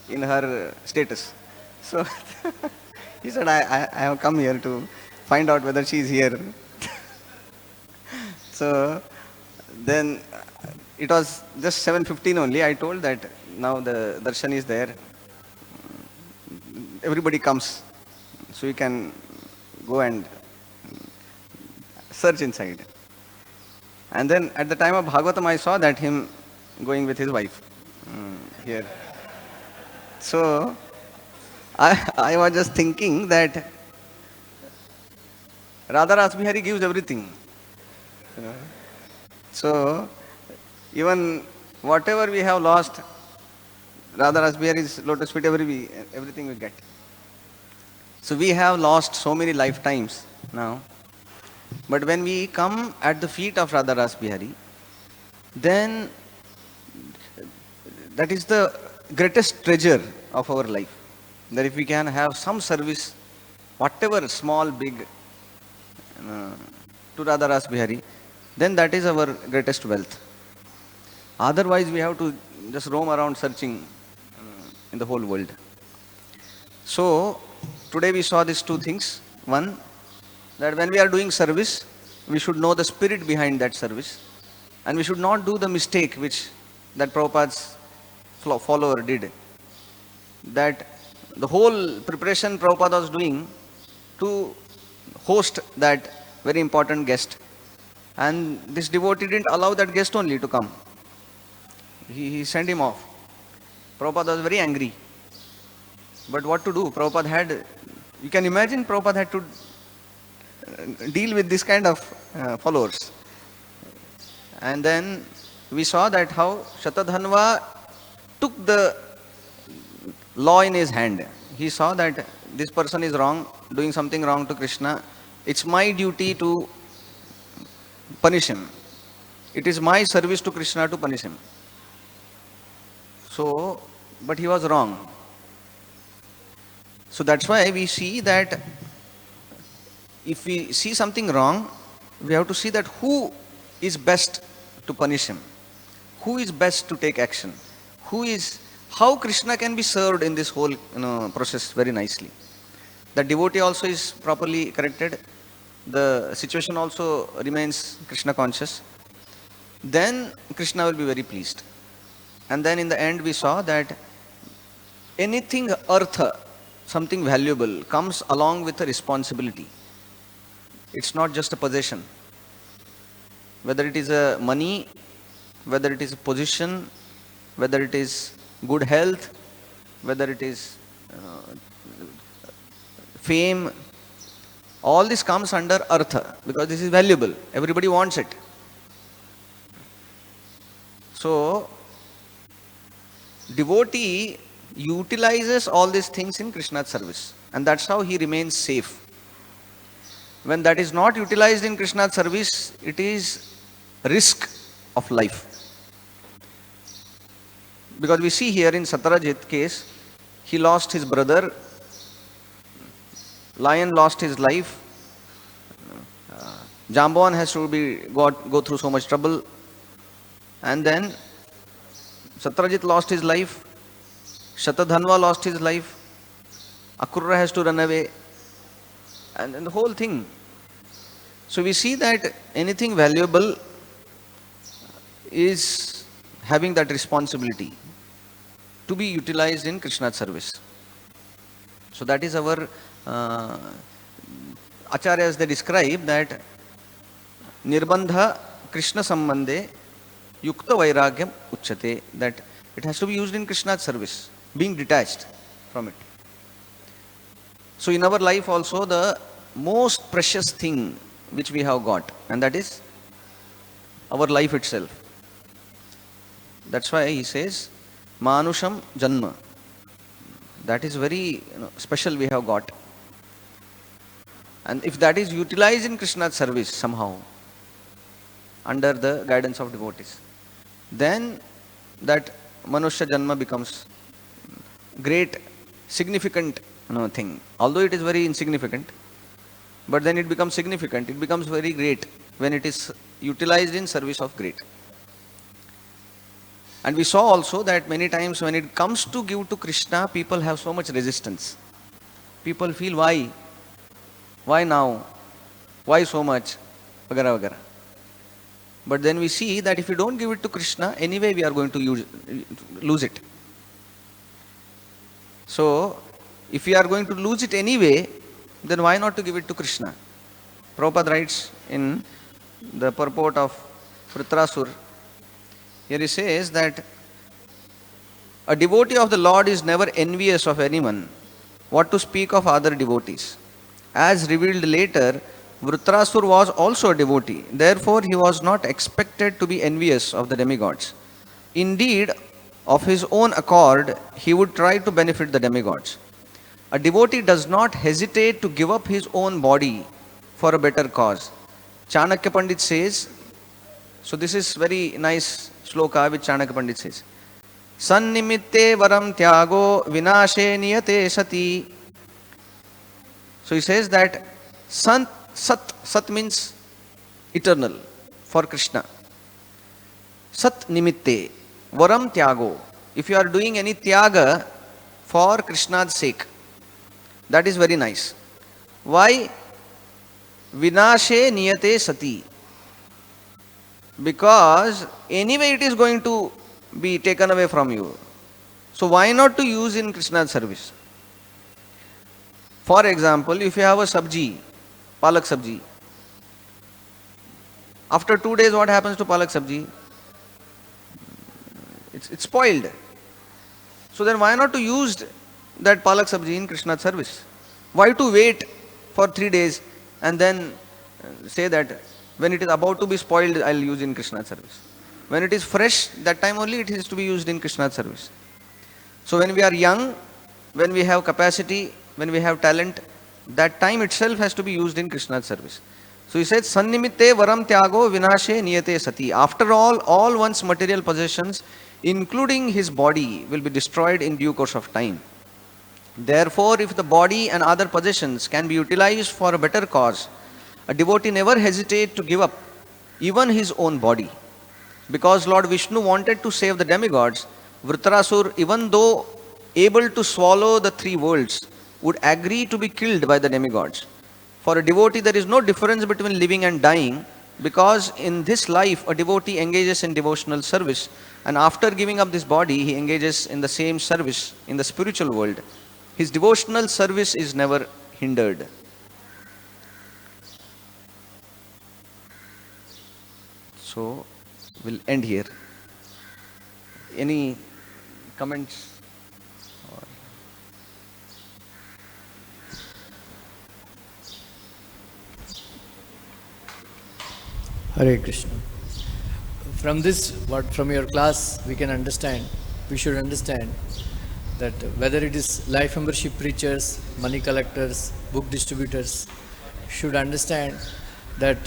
in her status. So he said, I have come here to find out whether she is here. So then it was just 7:15 only. I told that now the darshan is there. Everybody comes. So you can go and search inside. And then at the time of Bhagavatam, I saw that him going with his wife here. So I was just thinking that RadhaRasbihari gives everything. So even whatever we have lost, RadhaRasbihari's lotus feet, everything we get. So we have lost so many lifetimes now. But when we come at the feet of RadhaRasbihari, then that is the greatest treasure of our life. That if we can have some service, whatever small, big, to RadhaRasbihari, then that is our greatest wealth. Otherwise, we have to just roam around searching in the whole world. So, today we saw these two things. One, that when we are doing service, we should know the spirit behind that service. And we should not do the mistake which that Prabhupada's follower did. That the whole preparation Prabhupada was doing to host that very important guest. And this devotee didn't allow that guest only to come. He sent him off. Prabhupada was very angry. But what to do? Prabhupada had, you can imagine Prabhupada had to deal with this kind of followers. And then we saw that how Shatadhanva took the law in his hand. He saw that this person is wrong, doing something wrong to Krishna. It's my duty to punish him. It is my service to Krishna to punish him. So, but he was wrong. So that's why we see that if we see something wrong, we have to see that who is best to punish him, who is best to take action, how Krishna can be served in this whole process very nicely. The devotee also is properly corrected, the situation also remains Krishna conscious, then Krishna will be very pleased. And then in the end we saw that anything artha, something valuable, comes along with a responsibility. It's not just a possession. Whether it is a money, whether it is a position, whether it is good health, whether it is fame, all this comes under artha because this is valuable. Everybody wants it. So, devotee utilizes all these things in Krishna's service, and that's how he remains safe. When that is not utilized in Krishna's service, it is risk of life. Because we see here in Satyajit case, he lost his brother, lion lost his life, Jambavan has to go through so much trouble. And then Satrajit lost his life. Shatadhanva lost his life. Akurra has to run away. And the whole thing. So we see that anything valuable is having that responsibility to be utilized in Krishna's service. So that is our Acharyas, they describe that Nirbandha Krishna Sambandhe Yukta Vairagyam Uchate, that it has to be used in Krishna's service, being detached from it. So in our life also, the most precious thing which we have got, and that is our life itself. That's why he says, Manusham Janma. That is very special we have got. And if that is utilized in Krishna's service somehow, under the guidance of devotees, then that Manusha Janma becomes great, significant thing. Although it is very insignificant, but then it becomes significant, it becomes very great when it is utilized in service of great. And we saw also that many times when it comes to give to Krishna, people have so much resistance. People feel, why? Why now? Why so much? Vagara, vagara. But then we see that if we don't give it to Krishna, anyway we are going to lose it. So, if we are going to lose it anyway, then why not to give it to Krishna? Prabhupada writes in the purport of Vritrasur, here he says that a devotee of the Lord is never envious of anyone, what to speak of other devotees. As revealed later, Vritrasur was also a devotee. Therefore, he was not expected to be envious of the demigods. Indeed, of his own accord, he would try to benefit the demigods. A devotee does not hesitate to give up his own body for a better cause. Chanakya Pandit says, so this is very nice sloka which Chanakya Pandit says, Sannimitte varam tyago vinashe niyate sati. So he says that Sat means eternal for Krishna. Sat nimitte varam tyago. If you are doing any tyaga for Krishna's sake, that is very nice. Why? Vinashe niyate sati. Because anyway it is going to be taken away from you. So why not to use in Krishna's service? For example, if you have a sabji, palak sabji, after 2 days what happens to palak sabji? It's spoiled. So then why not to use that palak sabji in Krishna's service? Why to wait for 3 days and then say that when it is about to be spoiled, I will use in Krishna's service. When it is fresh, that time only it is to be used in Krishna's service. So when we are young, when we have capacity, when we have talent, that time itself has to be used in Krishna's service. So he said, Sannimitte varam tyago vinashe niyate sati. After all one's material possessions, including his body, will be destroyed in due course of time. Therefore, if the body and other possessions can be utilized for a better cause, a devotee never hesitates to give up even his own body. Because Lord Vishnu wanted to save the demigods, Vritrasur, even though able to swallow the 3 worlds, would agree to be killed by the demigods. For a devotee, there is no difference between living and dying, because in this life, a devotee engages in devotional service, and after giving up this body, he engages in the same service in the spiritual world. His devotional service is never hindered. So, we'll end here. Any comments? Hare Krishna. From this, from your class, we should understand that whether it is life membership preachers, money collectors, book distributors, should understand that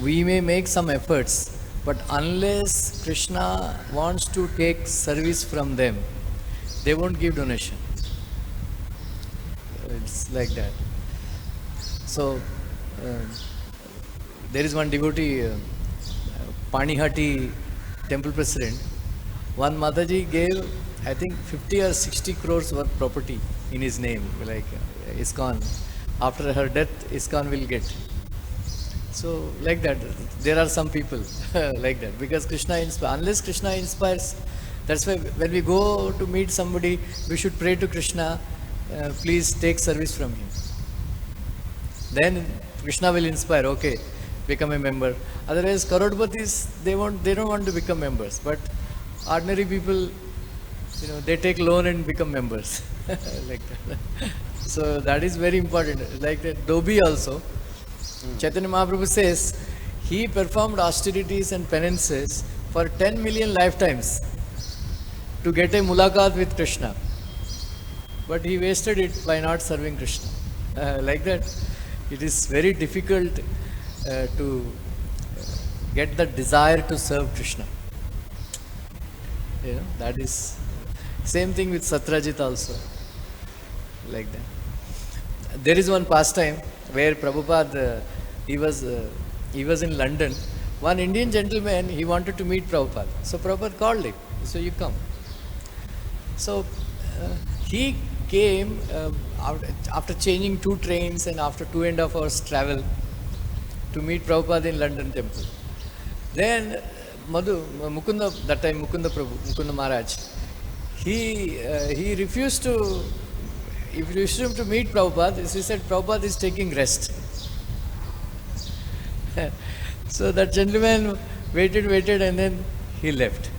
we may make some efforts, but unless Krishna wants to take service from them, they won't give donation. It's like that. So, there is one devotee, Panihati temple president. One Mataji gave, I think, 50 or 60 crores worth property in his name, like ISKCON. After her death, ISKCON will get. So, like that, there are some people like that. Because Krishna inspires, unless Krishna inspires, that's why when we go to meet somebody, we should pray to Krishna, please take service from him. Then Krishna will inspire, okay, become a member. Otherwise, Karodpatis, they don't want to become members. But ordinary people, they take loan and become members. Like that. So that is very important. Like that, Dobi also, Chaitanya Mahaprabhu says, he performed austerities and penances for 10 million lifetimes to get a mulaqat with Krishna. But he wasted it by not serving Krishna. Like that, it is very difficult to get the desire to serve Krishna. That is same thing with Satrajit also. Like that. There is one pastime where Prabhupada, he was in London. One Indian gentleman, he wanted to meet Prabhupada. So Prabhupada called him. So you come. So he came after changing 2 trains and after 2.5 hours travel to meet Prabhupada in London temple. Then Mukunda, that time Mukunda Maharaj, he refused to meet Prabhupada. He said Prabhupada is taking rest. So that gentleman waited and then he left.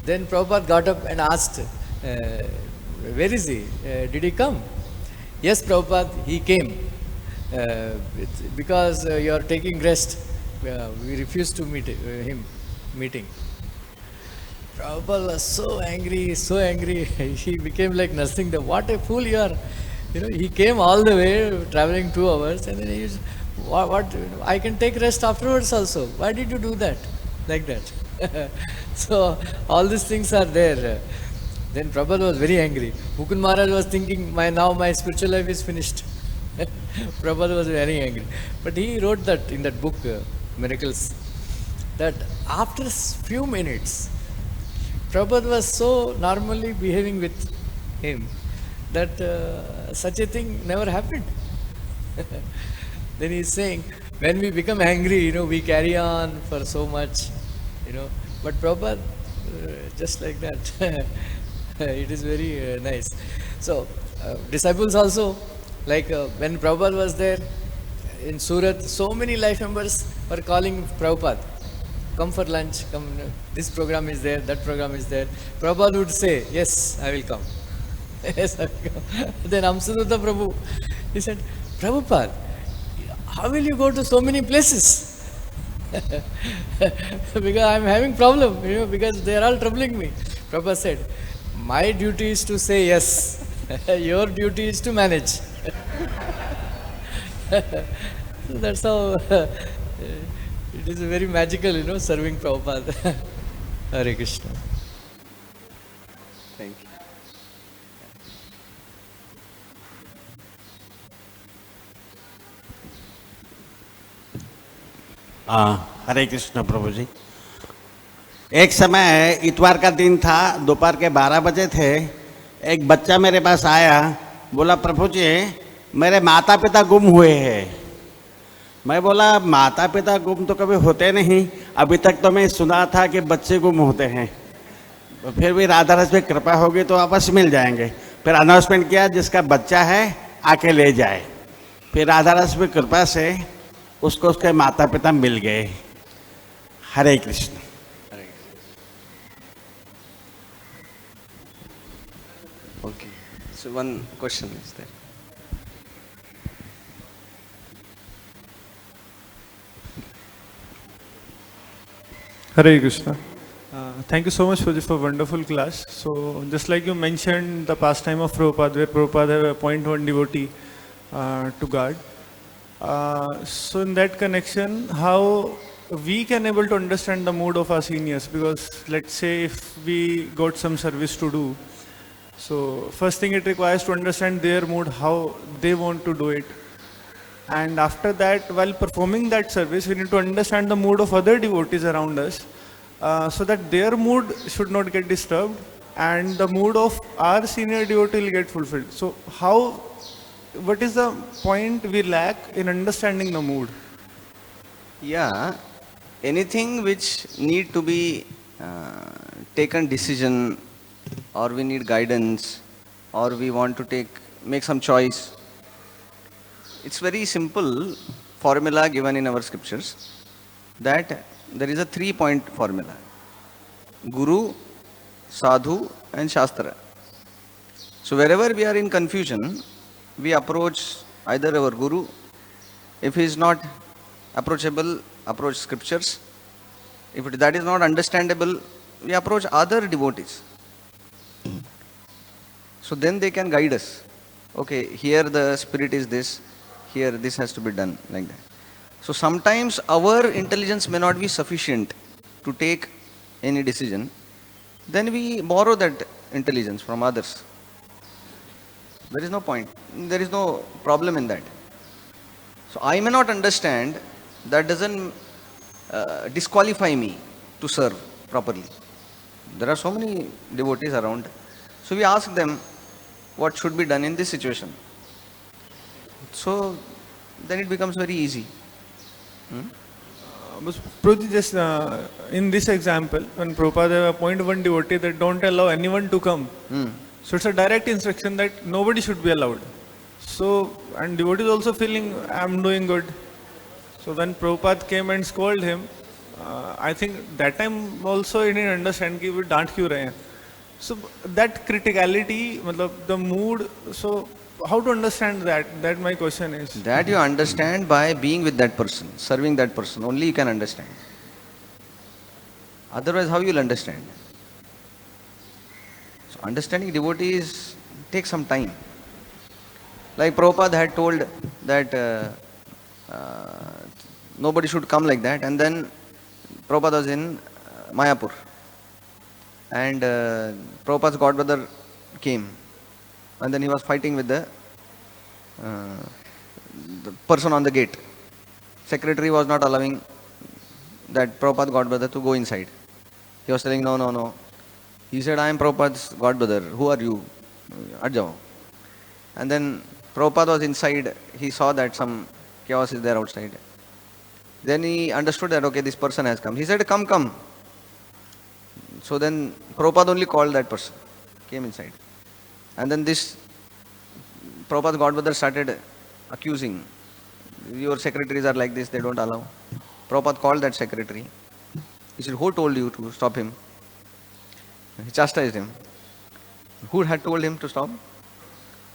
Then Prabhupada got up and asked, where is he? Did he come? Yes, Prabhupada, he came. Because you are taking rest, we refused to meet him. Prabhupada was so angry, he became like nothing. What a fool you are. He came all the way, traveling 2 hours, and then he was, what I can take rest afterwards also. Why did you do that? Like that. So, all these things are there. Then Prabhupada was very angry. Mukund Maharaj was thinking, now my spiritual life is finished. Prabhupada was very angry. But he wrote that in that book, Miracles, that after few minutes, Prabhupada was so normally behaving with him that such a thing never happened. Then he is saying, when we become angry, we carry on for so much, But Prabhupada, just like that, it is very nice. So, disciples also, like when Prabhupada was there in Surat, so many life members were calling Prabhupada, come for lunch, come, this program is there, that program is there. Prabhupada would say, yes, I will come. Yes, I will come. Then Amsuduta Prabhu, he said, Prabhupada, how will you go to so many places? Because I am having problem, because they are all troubling me. Prabhupada said, my duty is to say yes, your duty is to manage. So that's how it is very magical, serving Prabhupada. Hare Krishna. Thank you. हरे कृष्ण प्रभु जी। एक समय इतवार का दिन था, दोपहर के 12 बजे थे। एक बच्चा मेरे पास आया, बोला प्रभु जी मेरे माता पिता गुम हुए हैं। मैं बोला माता पिता गुम तो कभी होते नहीं, अभी तक तो मैं सुना था कि बच्चे गुम होते हैं, फिर भी राधा रस में कृपा होगी तो वापस मिल जाएंगे। फिर अनाउंसमेंट किया जिसका बच्चा है आके ले जाए। फिर राधा रस में कृपा से उसको उसके माता पिता मिल गए। हरे Krishna. Okay. So one question is there. Hare Krishna. Thank you so much for this wonderful class. So just like you mentioned the pastime of Prabhupada, where Prabhupada have appointed one devotee to guard. So in that connection, how we can able to understand the mood of our seniors, because let's say if we got some service to do, so first thing it requires to understand their mood, how they want to do it. And after that, while performing that service, we need to understand the mood of other devotees around us, so that their mood should not get disturbed and the mood of our senior devotee will get fulfilled. So what is the point we lack in understanding the mood? Yeah, anything which need to be taken decision, or we need guidance, or we want to make some choice. It's very simple formula given in our scriptures, that there is a 3-point formula: Guru, Sadhu and Shastra. So wherever we are in confusion, we approach either our Guru. If he is not approachable, approach scriptures. If that is not understandable, we approach other devotees. So then they can guide us. Okay, here the spirit is this, here this has to be done, like that. So sometimes our intelligence may not be sufficient to take any decision. Then we borrow that intelligence from others. There is no point. There is no problem in that. So I may not understand. That doesn't disqualify me to serve properly. There are so many devotees around. So we ask them what should be done in this situation. So then it becomes very easy. Prabhuji, just in this example, when Prabhupada appointed one devotee that don't allow anyone to come, so it's a direct instruction that nobody should be allowed. So, and devotee is also feeling, I'm doing good. So when Prabhupada came and scolded him, I think that time also he didn't understand कि वो डांट क्यों रहे हैं. So that criticality, मतलब the mood, so how to understand that? That my question is. That you understand by being with that person, serving that person. Only you can understand. Otherwise, how you will understand? So understanding devotees takes some time. Like Prabhupada had told that nobody should come like that, and then Prabhupada was in Mayapur, and Prabhupada's godbrother came, and then he was fighting with the person on the gate. Secretary was not allowing that Prabhupada's godbrother to go inside. He was telling, no. He said, I am Prabhupada's godbrother. Who are you? Ajao. And then Prabhupada was inside. He saw that some chaos is there outside. Then he understood that, okay, this person has come. He said, come. So then Prabhupada only called that person, came inside. And then this Prabhupada's godbrother started accusing, your secretaries are like this, they don't allow. Prabhupada called that secretary. He said, who told you to stop him? He chastised him. Who had told him to stop?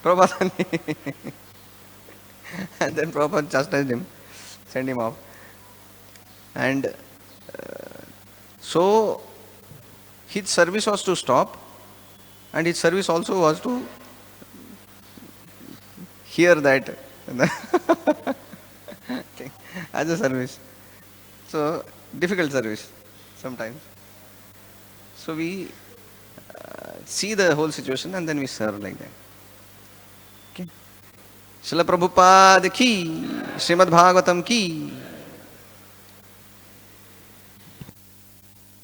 Prabhupada. And then Prabhupada chastised him, sent him off. And so his service was to stop, and his service also was to hear that as a service. So difficult service sometimes. So we see the whole situation and then we serve like that. Okay. Srila Prabhupada ki, Srimad Bhagavatam ki.